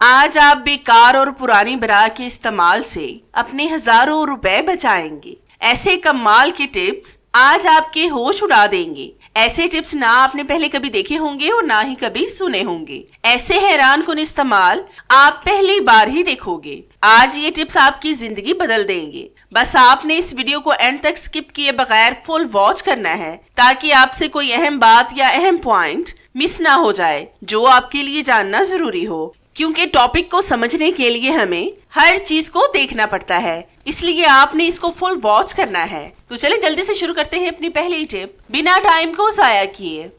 आज आप बेकार और पुरानी ब्रा के इस्तेमाल से अपने हजारों रुपए बचाएंगे। ऐसे कमाल के टिप्स आज आपके होश उड़ा देंगे। ऐसे टिप्स ना आपने पहले कभी देखे होंगे और ना ही कभी सुने होंगे। ऐसे हैरान कुन इस्तेमाल आप पहली बार ही देखोगे। आज ये टिप्स आपकी जिंदगी बदल देंगे। बस आपने इस वीडियो को एंड तक स्किप किए बगैर फुल वॉच करना है ताकि आपसे कोई अहम बात या अहम पॉइंट मिस ना हो जाए जो आपके लिए जानना जरूरी हो, क्योंकि टॉपिक को समझने के लिए हमें हर चीज को देखना पड़ता है, इसलिए आपने इसको फुल वॉच करना है। तो चलिए जल्दी से शुरू करते हैं अपनी पहली टिप बिना टाइम को जाया किए।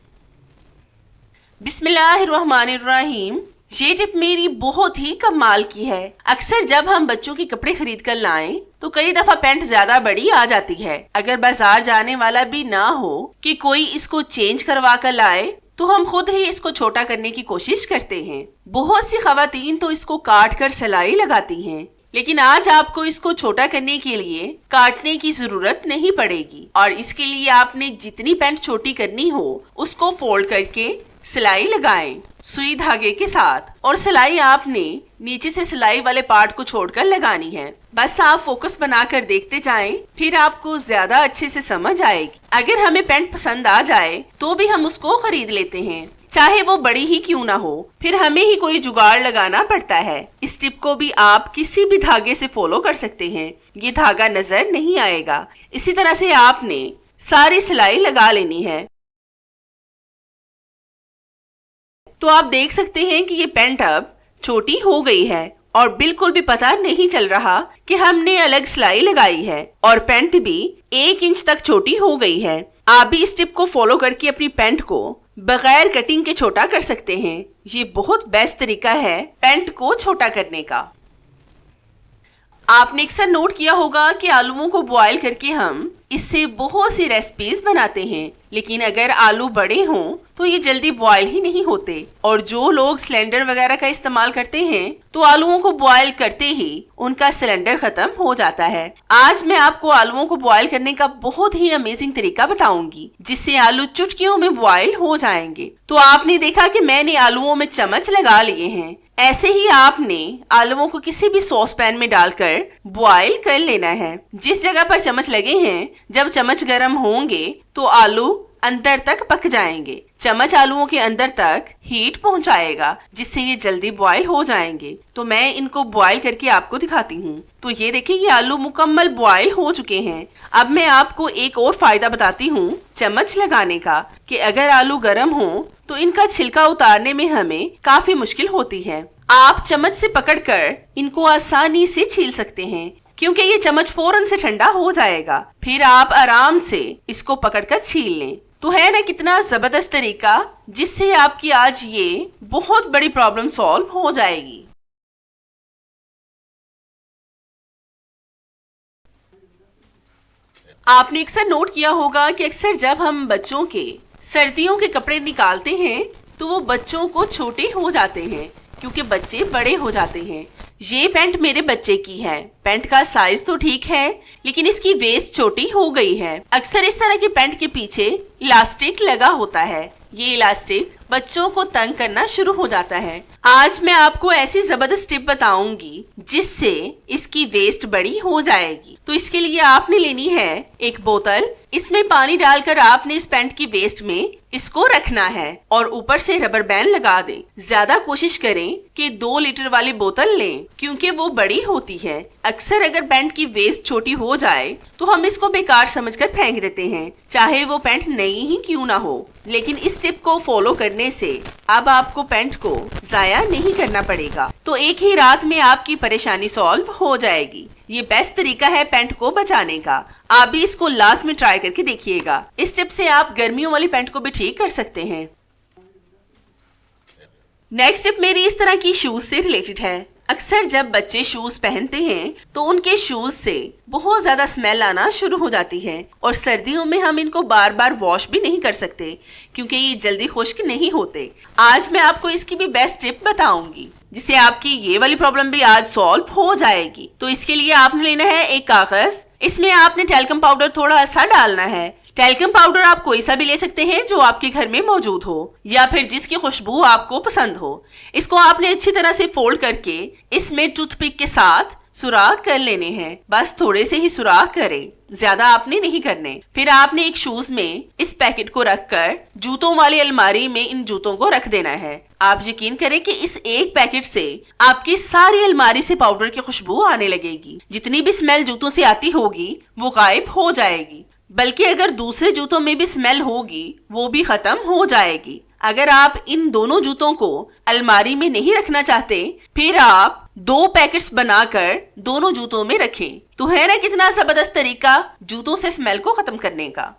बिस्मिल्लाहिर्रहमानिर्रहीम। ये टिप मेरी बहुत ही कमाल की है। अक्सर जब हम बच्चों के कपड़े खरीद कर लाएं तो कई दफा पैंट ज्यादा बड़ी आ जाती है। अगर बाजार जाने वाला भी ना हो कि कोई इसको चेंज करवा कर लाए तो हम खुद ही इसको छोटा करने की कोशिश करते हैं। बहुत सी खवातीन तो इसको काट कर सिलाई लगाती हैं, लेकिन आज आपको इसको छोटा करने के लिए काटने की जरूरत नहीं पड़ेगी और इसके लिए आपने जितनी पैंट छोटी करनी हो उसको फोल्ड करके सिलाई लगाएं सुई धागे के साथ, और सिलाई आपने नीचे से सिलाई वाले पार्ट को छोड़कर लगानी है। बस आप फोकस बनाकर देखते जाएं, फिर आपको ज्यादा अच्छे से समझ आएगी। अगर हमें पैंट पसंद आ जाए तो भी हम उसको खरीद लेते हैं, चाहे वो बड़ी ही क्यों ना हो। फिर हमें ही कोई जुगाड़ लगाना पड़ता है। इस टिप को भी आप किसी भी धागे से फॉलो कर सकते हैं, ये धागा नजर नहीं आएगा। इसी तरह से आपने सारी सिलाई लगा लेनी है। तो आप देख सकते हैं कि ये पैंट अब छोटी हो गई है और बिल्कुल भी पता नहीं चल रहा कि हमने अलग सिलाई लगाई है, और पैंट भी 1 इंच तक छोटी हो गई है। आप भी इस टिप को फॉलो करके अपनी पैंट को बगैर कटिंग के छोटा कर सकते हैं। ये बहुत बेस्ट तरीका है पैंट को छोटा करने का। आपने अक्सर नोट किया होगा कि आलूओं को बॉयल करके हम इससे बहुत सी रेसिपीज बनाते हैं, लेकिन अगर आलू बड़े हों तो ये जल्दी बॉयल ही नहीं होते, और जो लोग सिलेंडर वगैरह का इस्तेमाल करते हैं तो आलूओं को बॉयल करते ही उनका सिलेंडर खत्म हो जाता है। आज मैं आपको आलूओं को बॉयल करने का बहुत ही अमेजिंग तरीका बताऊंगी जिससे आलू चुटकियों में बॉयल हो जाएंगे। तो आपने देखा कि मैंने आलूओं में चम्मच लगा लिए हैं। ऐसे ही आपने आलूओं को किसी भी सॉस पैन में डालकर बॉयल कर लेना है। जिस जगह पर चम्मच लगे हैं, जब चम्मच गर्म होंगे तो आलू अंदर तक पक जाएंगे। चम्मच आलूओं के अंदर तक हीट पहुंचाएगा जिससे ये जल्दी बॉयल हो जाएंगे। तो मैं इनको बॉयल करके आपको दिखाती हूँ। तो ये देखिए, ये आलू मुकम्मल बॉयल हो चुके हैं। अब मैं आपको एक और फायदा बताती हूँ चम्मच लगाने का, कि अगर आलू गर्म हो तो इनका छिलका उतारने में हमें काफी मुश्किल होती है। आप चम्मच से पकड़कर इनको आसानी से छील सकते हैं, क्योंकि ये चम्मच फौरन से ठंडा हो जाएगा। फिर आप आराम से इसको पकड़कर छील लें। तो है ना कितना जबरदस्त तरीका, जिससे आपकी आज ये बहुत बड़ी प्रॉब्लम सॉल्व हो जाएगी। आपने अक्सर नोट किया होगा कि अक्सर जब हम बच्चों के सर्दियों के कपड़े निकालते हैं तो वो बच्चों को छोटे हो जाते हैं, क्योंकि बच्चे बड़े हो जाते हैं। ये पैंट मेरे बच्चे की है। पैंट का साइज तो ठीक है, लेकिन इसकी वेस्ट छोटी हो गई है। अक्सर इस तरह की पैंट के पीछे इलास्टिक लगा होता है। ये इलास्टिक बच्चों को तंग करना शुरू हो जाता है। आज मैं आपको ऐसी जबरदस्त टिप बताऊंगी जिससे इसकी वेस्ट बड़ी हो जाएगी। तो इसके लिए आपने लेनी है एक बोतल। इसमें पानी डालकर आपने इस पैंट की वेस्ट में इसको रखना है और ऊपर से रबर बैंड लगा दें। ज्यादा कोशिश करें कि 2 लीटर वाली बोतल लें, क्योंकि वो बड़ी होती है। अक्सर अगर पैंट की वेस्ट छोटी हो जाए तो हम इसको बेकार समझकर फेंक देते हैं, चाहे वो पैंट नई ही क्यों ना हो। लेकिन इस टिप को फॉलो करने से अब आपको पैंट को जाया नहीं करना पड़ेगा। तो एक ही रात में आपकी परेशानी सॉल्व हो जाएगी। ये बेस्ट तरीका है पैंट को बचाने का। आप भी इसको लास्ट में ट्राई करके देखिएगा। इस टिप से आप गर्मियों वाली पैंट को भी ठीक कर सकते हैं। नेक्स्ट टिप मेरी इस तरह की शूज से रिलेटेड है। अक्सर जब बच्चे शूज पहनते हैं तो उनके शूज से बहुत ज्यादा स्मेल आना शुरू हो जाती है, और सर्दियों में हम इनको बार बार वॉश भी नहीं कर सकते क्योंकि ये जल्दी खुश्क नहीं होते। आज मैं आपको इसकी भी बेस्ट टिप बताऊंगी जिससे आपकी ये वाली प्रॉब्लम भी आज सॉल्व हो जाएगी। तो इसके लिए आपने लेना है एक कागज। इसमें आपने टैल्कम पाउडर थोड़ा सा डालना है, टैल्कम पाउडर आप कोई सा भी ले सकते हैं जो आपके घर में मौजूद हो या फिर जिसकी खुशबू आपको पसंद हो। इसको आपने अच्छी तरह से फोल्ड करके इसमें टूथपिक के साथ सुराख कर लेने हैं। बस थोड़े से ही सुराख करें, ज्यादा आपने नहीं करने। फिर आपने एक शूज में इस पैकेट को रखकर जूतों वाली अलमारी में इन जूतों को रख देना है। आप यकीन करें कि इस एक पैकेट से आपकी सारी अलमारी से पाउडर की खुशबू आने लगेगी। जितनी भी स्मेल जूतों से आती होगी वो गायब हो जाएगी, बल्कि अगर दूसरे जूतों में भी स्मेल होगी वो भी खत्म हो जाएगी। अगर आप इन दोनों जूतों को अलमारी में नहीं रखना चाहते, फिर आप 2 पैकेट्स बनाकर दोनों जूतों में रखें। तो है ना कितना जबरदस्त तरीका जूतों से स्मेल को खत्म करने का।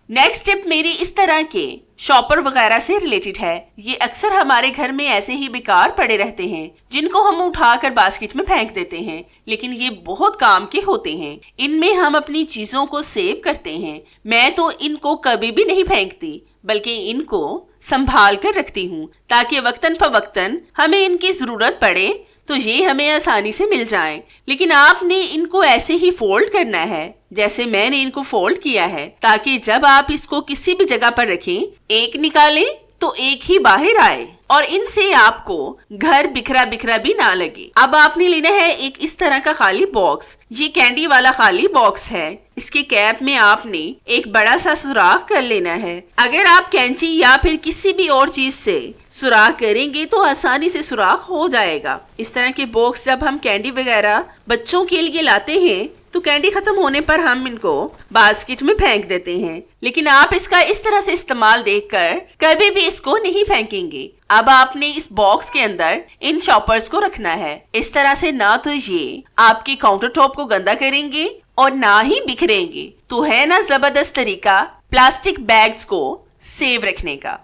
नेक्स्ट टिप मेरी इस तरह के शॉपर वगैरह से रिलेटेड है। ये अक्सर हमारे घर में ऐसे ही बेकार पड़े रहते हैं जिनको हम उठाकर बास्केट में फेंक देते हैं, लेकिन ये बहुत काम के होते हैं। इनमें हम अपनी चीजों को सेव करते हैं। मैं तो इनको कभी भी नहीं फेंकती, बल्कि इनको संभाल कर रखती हूँ ताकि वक्तन फवक्तन हमें इनकी जरूरत पड़े तो ये हमें आसानी से मिल जाएं। लेकिन आपने इनको ऐसे ही फोल्ड करना है जैसे मैंने इनको फोल्ड किया है, ताकि जब आप इसको किसी भी जगह पर रखें, एक निकालें तो एक ही बाहर आए और इनसे आपको घर बिखरा बिखरा भी ना लगे। अब आपने लेना है एक इस तरह का खाली बॉक्स। ये कैंडी वाला खाली बॉक्स है। इसके कैप में आपने एक बड़ा सा सुराख कर लेना है। अगर आप कैंची या फिर किसी भी और चीज से सुराख करेंगे तो आसानी से सुराख हो जाएगा। इस तरह के बॉक्स जब हम कैंडी वगैरह बच्चों के लिए लाते हैं तो कैंडी खत्म होने पर हम इनको बास्केट में फेंक देते हैं, लेकिन आप इसका इस तरह से इस्तेमाल देखकर कभी भी इसको नहीं फेंकेंगे। अब आपने इस बॉक्स के अंदर इन शॉपर्स को रखना है। इस तरह से ना तो ये आपके काउंटर टॉप को गंदा करेंगे और ना ही बिखरेंगे। तो है ना जबरदस्त तरीका प्लास्टिक बैग्स को सेव रखने का।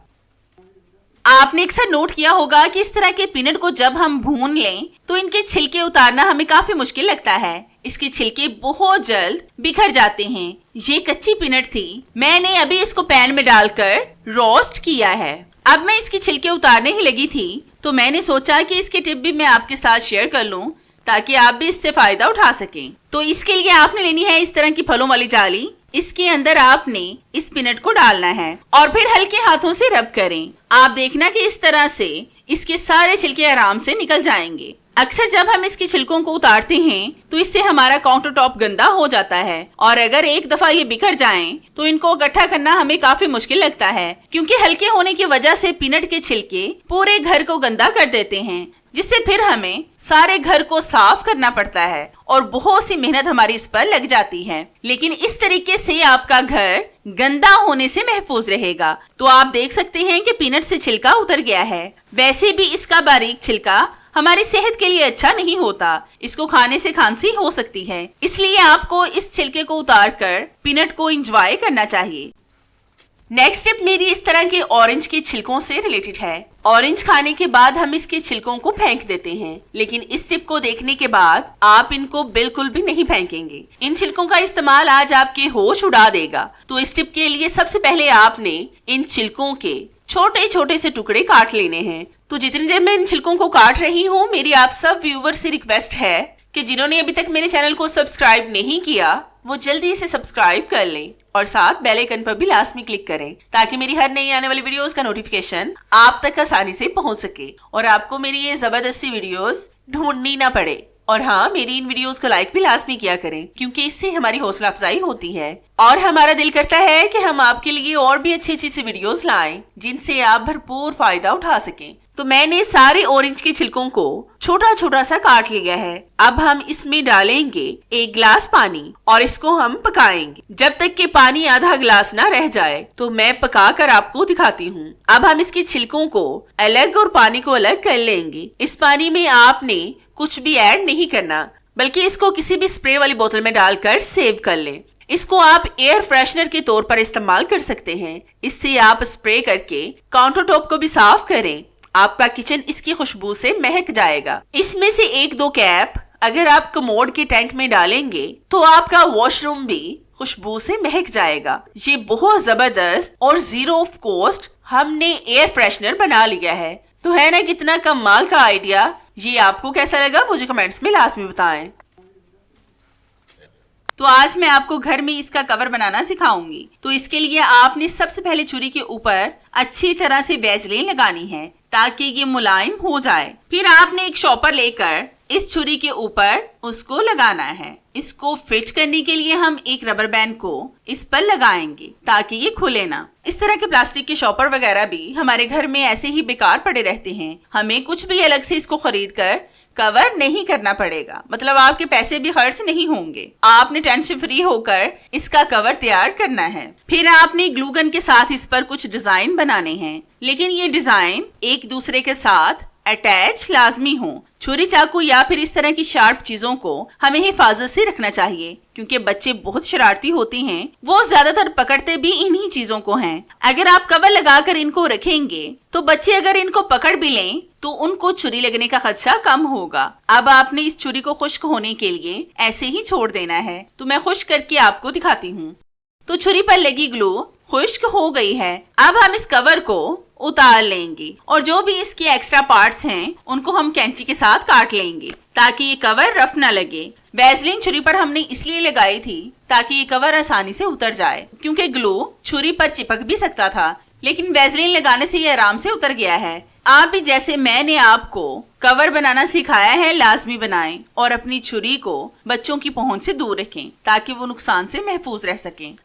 आपने अक्सर नोट किया होगा कि इस तरह के पीनट को जब हम भून लें तो इनके छिलके उतारना हमें काफी मुश्किल लगता है। इसके छिलके बहुत जल्द बिखर जाते हैं। ये कच्ची पीनट थी, मैंने अभी इसको पैन में डालकर रोस्ट किया है। अब मैं इसके छिलके उतारने ही लगी थी तो मैंने सोचा कि इसकी टिप भी मैं आपके साथ शेयर कर लूं ताकि आप भी इससे फायदा उठा सकें। तो इसके लिए आपने लेनी है इस तरह की फलों वाली जाली। इसके अंदर आपने इस पीनट को डालना है और फिर हल्के हाथों से रब करें। आप देखना कि इस तरह से इसके सारे छिलके आराम से निकल जाएंगे। अक्सर जब हम इसके छिलकों को उतारते हैं तो इससे हमारा काउंटर टॉप गंदा हो जाता है और अगर एक दफा ये बिखर जाएं तो इनको इकट्ठा करना हमें काफी मुश्किल लगता है, क्योंकि हल्के होने की वजह से पीनट के छिलके पूरे घर को गंदा कर देते हैं, जिससे फिर हमें सारे घर को साफ करना पड़ता है और बहुत सी मेहनत हमारी इस पर लग जाती है। लेकिन इस तरीके से आपका घर गंदा होने से महफूज रहेगा। तो आप देख सकते हैं कि पीनट से छिलका उतर गया है। वैसे भी इसका बारीक छिलका हमारी सेहत के लिए अच्छा नहीं होता, इसको खाने से खांसी हो सकती है। इसलिए आपको इस छिलके को उतारकर पीनट को एंजॉय करना चाहिए। नेक्स्ट टिप मेरी इस तरह के ऑरेंज के छिलकों से रिलेटेड है। ऑरेंज खाने के बाद हम इसके छिलकों को फेंक देते हैं, लेकिन इस टिप को देखने के बाद आप इनको बिल्कुल भी नहीं फेंकेंगे। इन छिलकों का इस्तेमाल आज आपके होश उड़ा देगा। तो इस टिप के लिए सबसे पहले आपने इन छिलकों के छोटे छोटे से टुकड़े काट लेने हैं। तो जितनी देर मैं इन छिलकों को काट रही हूँ, मेरी आप सब व्यूवर से रिक्वेस्ट है कि जिन्होंने अभी तक मेरे चैनल को सब्सक्राइब नहीं किया वो जल्दी से सब्सक्राइब कर लें और साथ बेल आइकन पर भी लाजमी क्लिक करें ताकि मेरी हर नई आने वाली वीडियोस का नोटिफिकेशन आप तक आसानी से पहुंच सके और आपको मेरी ये जबरदस्त सी वीडियोस ढूंढनी ना पड़े। और हाँ, मेरी इन वीडियोस को लाइक भी लाजमी किया करें, क्योंकि इससे हमारी हौसला अफजाई होती है और हमारा दिल करता है कि हम आपके लिए और भी अच्छी अच्छी सी वीडियोस लाएं जिनसे आप भरपूर फायदा उठा सकें। तो मैंने सारे ऑरेंज के छिलकों को छोटा छोटा सा काट लिया है। अब हम इसमें डालेंगे 1 गिलास पानी और इसको हम पकाएंगे जब तक कि पानी आधा गिलास ना रह जाए। तो मैं पका कर आपको दिखाती हूँ। अब हम इसके छिलकों को अलग और पानी को अलग कर लेंगे। इस पानी में आपने कुछ भी ऐड नहीं करना, बल्कि इसको किसी भी स्प्रे वाली बोतल में डालकर सेव कर लें। इसको आप एयर फ्रेशनर के तौर पर इस्तेमाल कर सकते हैं। इससे आप स्प्रे करके काउंटर टॉप को भी साफ करें, आपका किचन इसकी खुशबू से महक जाएगा। इसमें से 1-2 कैप अगर आप कमोड के टैंक में डालेंगे तो आपका वॉशरूम भी खुशबू से महक जाएगा। ये बहुत जबरदस्त और 0 ऑफ कॉस्ट हमने एयर फ्रेशनर बना लिया है। तो है ना कितना कमाल का आइडिया। ये आपको कैसा लगा मुझे कमेंट्स में लाजमी बताएं। तो आज मैं आपको घर में इसका कवर बनाना सिखाऊंगी। तो इसके लिए आपने सबसे पहले छुरी के ऊपर अच्छी तरह से वैसलीन लगानी है ताकि ये मुलायम हो जाए। फिर आपने एक शॉपर लेकर इस छुरी के ऊपर उसको लगाना है। इसको फिट करने के लिए हम एक रबर बैंड को इस पर लगाएंगे ताकि ये खुले ना। इस तरह के प्लास्टिक के शॉपर वगैरह भी हमारे घर में ऐसे ही बेकार पड़े रहते हैं। हमें कुछ भी अलग से इसको खरीद कर कवर नहीं करना पड़ेगा, मतलब आपके पैसे भी खर्च नहीं होंगे। आपने टेंशन फ्री होकर इसका कवर तैयार करना है। फिर आपने ग्लू गन के साथ इस पर कुछ डिजाइन बनाने हैं, लेकिन ये डिजाइन एक दूसरे के साथ अटैच लाजमी हो। छुरी चाकू या फिर इस तरह की शार्प चीजों को हमें हिफाजत से रखना चाहिए क्योंकि बच्चे बहुत शरारती होते हैं। वो ज्यादातर पकड़ते भी इन्हीं चीजों को हैं। अगर आप कवर लगाकर इनको रखेंगे तो बच्चे अगर इनको पकड़ भी लें तो उनको छुरी लगने का खदशा कम होगा। अब आपने इस छुरी को खुश्क होने के लिए ऐसे ही छोड़ देना है। तो मैं खुश्क करके आपको दिखाती हूँ। तो छुरी पर लगी ग्लू खुश्क हो गई है। अब हम इस कवर को उतार लेंगे और जो भी इसके एक्स्ट्रा पार्ट्स हैं उनको हम कैंची के साथ काट लेंगे ताकि ये कवर रफ ना लगे। वैसलीन छुरी पर हमने इसलिए लगाई थी ताकि ये कवर आसानी से उतर जाए, क्योंकि ग्लू छुरी पर चिपक भी सकता था, लेकिन वैसलीन लगाने से ये आराम से उतर गया है। आप भी जैसे मैंने आपको कवर बनाना सिखाया है लाजमी बनाएं और अपनी छुरी को बच्चों की पहुंच से दूर रखें ताकि वो नुकसान से महफूज रह सकें।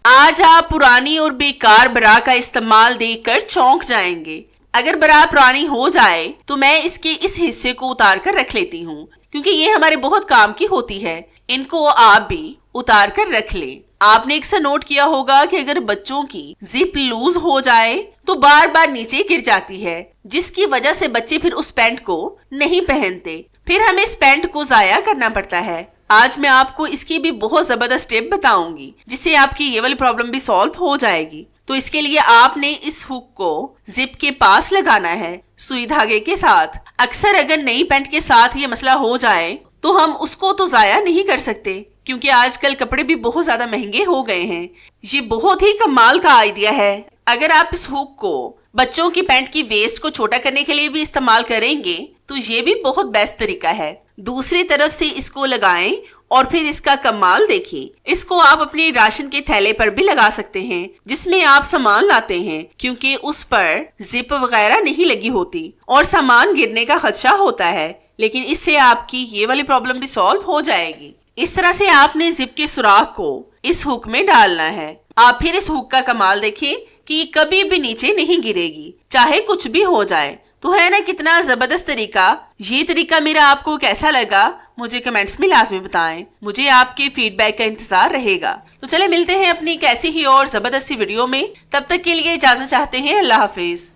आज आप पुरानी और बेकार बरा का इस्तेमाल देखकर चौंक जाएंगे। अगर बरा पुरानी हो जाए तो मैं इसके इस हिस्से को उतार कर रख लेती हूँ क्योंकि ये हमारे बहुत काम की होती है। इनको आप भी उतार कर रख लें। आपने अक्सर नोट किया होगा कि अगर बच्चों की जिप लूज हो जाए तो बार बार नीचे गिर जाती है, जिसकी वजह से बच्चे फिर उस पैंट को नहीं पहनते, फिर हमें इस पैंट को जाया करना पड़ता है। आज मैं आपको इसकी भी बहुत जबरदस्त टिप बताऊंगी जिससे आपकी ये वाली प्रॉब्लम भी सॉल्व हो जाएगी। तो इसके लिए आपने इस हुक को जिप के पास लगाना है सुई धागे के साथ। अक्सर अगर नई पैंट के साथ ये मसला हो जाए तो हम उसको तो जाया नहीं कर सकते क्योंकि आजकल कपड़े भी बहुत ज्यादा महंगे हो गए हैं। ये बहुत ही कमाल का आइडिया है। अगर आप इस हुक को बच्चों की पैंट की वेस्ट को छोटा करने के लिए भी इस्तेमाल करेंगे तो ये भी बहुत बेस्ट तरीका है। दूसरी तरफ से इसको लगाएं और फिर इसका कमाल देखिए। इसको आप अपने राशन के थैले पर भी लगा सकते हैं जिसमें आप सामान लाते हैं, क्योंकि उस पर जिप वगैरह नहीं लगी होती और सामान गिरने का खदशा होता है। लेकिन इससे आपकी ये वाली प्रॉब्लम भी सॉल्व हो जाएगी। इस तरह से आपने जिप के सुराख को इस हुक में डालना है। आप फिर इस हुक का कमाल देखिए कि ये कभी भी नीचे नहीं गिरेगी चाहे कुछ भी हो जाए। तो है ना कितना जबरदस्त तरीका। ये तरीका मेरा आपको कैसा लगा मुझे कमेंट्स में लाजमी बताएं। मुझे आपके फीडबैक का इंतजार रहेगा। तो चले मिलते हैं अपनी कैसी ही और जबरदस्ती वीडियो में। तब तक के लिए इजाजत चाहते हैं। अल्लाह हाफिज।